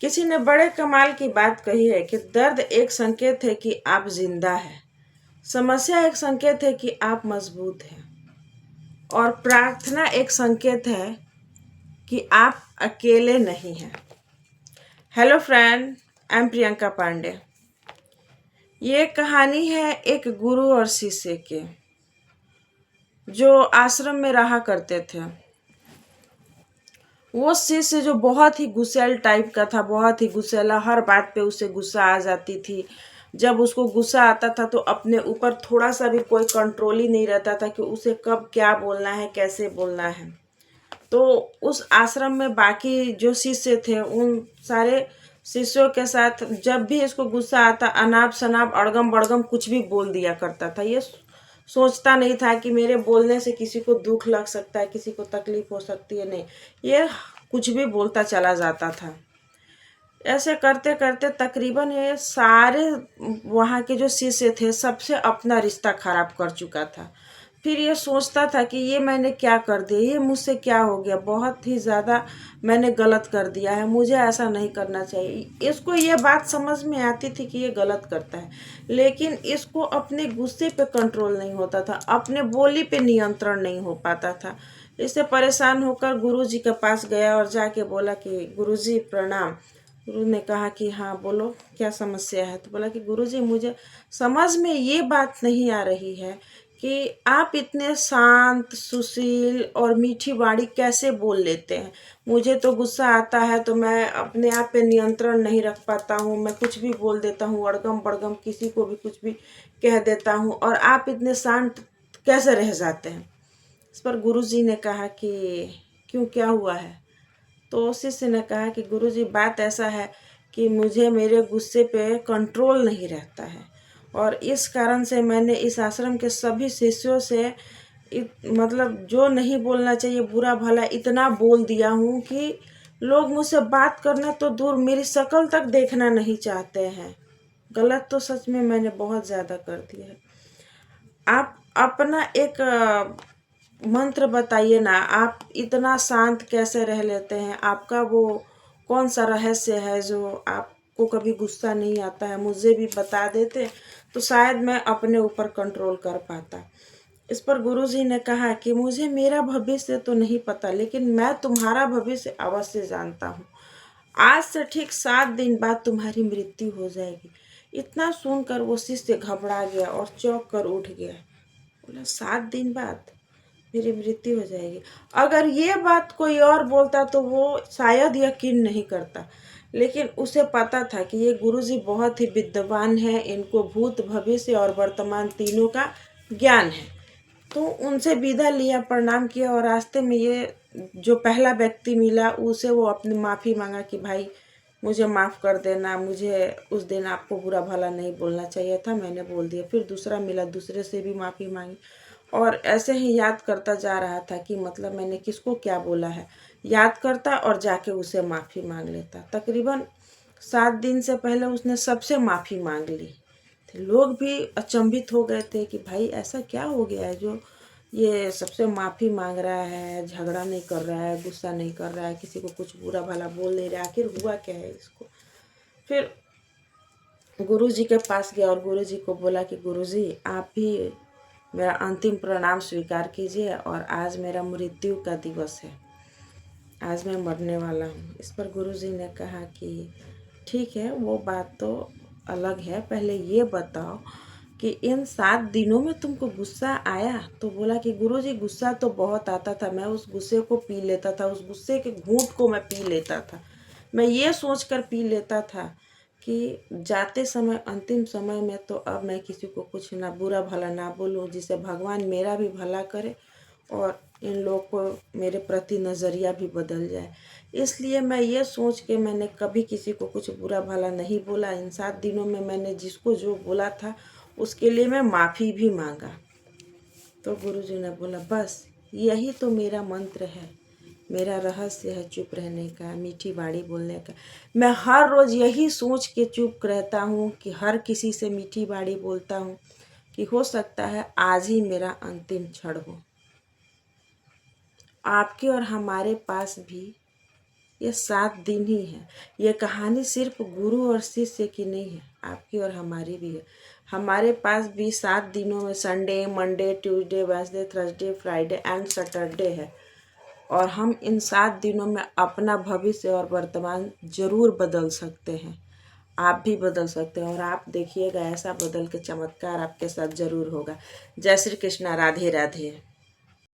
किसी ने बड़े कमाल की बात कही है कि दर्द एक संकेत है कि आप जिंदा हैं, समस्या एक संकेत है कि आप मजबूत हैं, और प्रार्थना एक संकेत है कि आप अकेले नहीं हैं। Hello friend, I am Priyanka Pandey. ये कहानी है एक गुरु और शिष्य की, जो आश्रम में रहा करते थे। वो शिष्य जो बहुत ही गुस्सैल टाइप का था, बहुत ही गुस्सैला, हर बात पे उसे गुस्सा आ जाती थी। जब उसको गुस्सा आता था तो अपने ऊपर थोड़ा सा भी कोई कंट्रोल ही नहीं रहता था कि उसे कब क्या बोलना है, कैसे बोलना है। तो उस आश्रम में बाकी जो शिष्य थे, उन सारे शिष्यों के साथ जब भी इसको गुस्सा आता, अनाप शनाप अड़गम बड़गम कुछ भी बोल दिया करता था। ये सोचता नहीं था कि मेरे बोलने से किसी को दुख लग सकता है, किसी को तकलीफ हो सकती है। नहीं, ये कुछ भी बोलता चला जाता था। ऐसे करते करते तकरीबन ये सारे वहाँ के जो शिष्य थे, सबसे अपना रिश्ता खराब कर चुका था। फिर ये सोचता था कि ये मैंने क्या कर दिया, ये मुझसे क्या हो गया, बहुत ही ज़्यादा मैंने गलत कर दिया है, मुझे ऐसा नहीं करना चाहिए। इसको ये बात समझ में आती थी कि ये गलत करता है, लेकिन इसको अपने गुस्से पे कंट्रोल नहीं होता था, अपने बोली पे नियंत्रण नहीं हो पाता था। इससे परेशान होकर गुरुजी के पास गया और जाके बोला कि गुरुजी प्रणाम। गुरु ने कहा कि हाँ बोलो, क्या समस्या है। तो बोला कि गुरुजी, मुझे समझ में ये बात नहीं आ रही है कि आप इतने शांत, सुशील और मीठी वाणी कैसे बोल लेते हैं। मुझे तो गुस्सा आता है तो मैं अपने आप पे नियंत्रण नहीं रख पाता हूँ, मैं कुछ भी बोल देता हूँ, अड़गम बड़गम किसी को भी कुछ भी कह देता हूँ, और आप इतने शांत कैसे रह जाते हैं। इस पर गुरुजी ने कहा कि क्यों, क्या हुआ है। तो शिष्य ने कहा कि गुरुजी, बात ऐसा है कि मुझे मेरे गुस्से पे कंट्रोल नहीं रहता है, और इस कारण से मैंने इस आश्रम के सभी शिष्यों से मतलब जो नहीं बोलना चाहिए, बुरा भला इतना बोल दिया हूँ कि लोग मुझसे बात करना तो दूर, मेरी शक्ल तक देखना नहीं चाहते हैं। गलत तो सच में मैंने बहुत ज़्यादा कर दिया है। आप अपना एक मंत्र बताइए ना, आप इतना शांत कैसे रह लेते हैं। आपका वो कौन सा रहस्य है जो आपको कभी गुस्सा नहीं आता है, मुझे भी बता देते तो शायद मैं अपने ऊपर कंट्रोल कर पाता। इस पर गुरुजी ने कहा कि मुझे मेरा भविष्य तो नहीं पता, लेकिन मैं तुम्हारा भविष्य अवश्य जानता हूँ। आज से ठीक 7 दिन बाद तुम्हारी मृत्यु हो जाएगी। इतना सुनकर वो शिष्य घबरा गया और चौंक कर उठ गया। बोला, 7 दिन बाद मेरी मृत्यु हो जाएगी। अगर ये बात कोई और बोलता तो वो शायद यकीन नहीं करता, लेकिन उसे पता था कि ये गुरुजी बहुत ही विद्वान है, इनको भूत, भविष्य और वर्तमान तीनों का ज्ञान है। तो उनसे विदा लिया, प्रणाम किया, और रास्ते में ये जो पहला व्यक्ति मिला उसे वो अपनी माफ़ी मांगा कि भाई मुझे माफ़ कर देना, मुझे उस दिन आपको बुरा भला नहीं बोलना चाहिए था, मैंने बोल दिया। फिर दूसरा मिला, दूसरे से भी माफ़ी मांगी, और ऐसे ही याद करता जा रहा था कि मतलब मैंने किसको क्या बोला है। याद करता और जाके उसे माफ़ी मांग लेता। तकरीबन 7 दिन से पहले उसने सबसे माफ़ी मांग ली थी। लोग भी अचंभित हो गए थे कि भाई ऐसा क्या हो गया है जो ये सबसे माफ़ी मांग रहा है, झगड़ा नहीं कर रहा है, गुस्सा नहीं कर रहा है, किसी को कुछ बुरा भला बोल नहीं रहा, आखिर हुआ क्या है इसको। फिर गुरुजी के पास गया और गुरुजी को बोला कि गुरुजी, आप भी मेरा अंतिम प्रणाम स्वीकार कीजिए, और आज मेरा मृत्यु का दिवस है, आज मैं मरने वाला हूँ। इस पर गुरुजी ने कहा कि ठीक है, वो बात तो अलग है, पहले ये बताओ कि इन 7 दिनों में तुमको गुस्सा आया। तो बोला कि गुरुजी, गुस्सा तो बहुत आता था, मैं उस गुस्से को पी लेता था, उस गुस्से के घूंट को मैं पी लेता था। मैं ये सोचकर पी लेता था कि जाते समय, अंतिम समय में तो अब मैं किसी को कुछ ना बुरा भला ना बोलूं, जिससे भगवान मेरा भी भला करे और इन लोग को मेरे प्रति नज़रिया भी बदल जाए। इसलिए मैं ये सोच के मैंने कभी किसी को कुछ बुरा भला नहीं बोला। इन 7 दिनों में मैंने जिसको जो बोला था उसके लिए मैं माफ़ी भी मांगा। तो गुरुजी ने बोला, बस यही तो मेरा मंत्र है, मेरा रहस्य है चुप रहने का, मीठी बाड़ी बोलने का। मैं हर रोज़ यही सोच के चुप रहता हूँ कि हर किसी से मीठी बाड़ी बोलता हूँ कि हो सकता है आज ही मेरा अंतिम क्षण हो। आपके और हमारे पास भी ये 7 दिन ही है। ये कहानी सिर्फ गुरु और शिष्य की नहीं है, आपकी और हमारी भी है। हमारे पास भी 7 दिनों में Sunday, Monday, Tuesday, Wednesday, Thursday, Friday and Saturday है। और हम इन 7 दिनों में अपना भविष्य और वर्तमान जरूर बदल सकते हैं। आप भी बदल सकते हैं और आप देखिएगा ऐसा बदल के चमत्कार आपके साथ जरूर होगा। जय श्री कृष्णा, राधे राधे।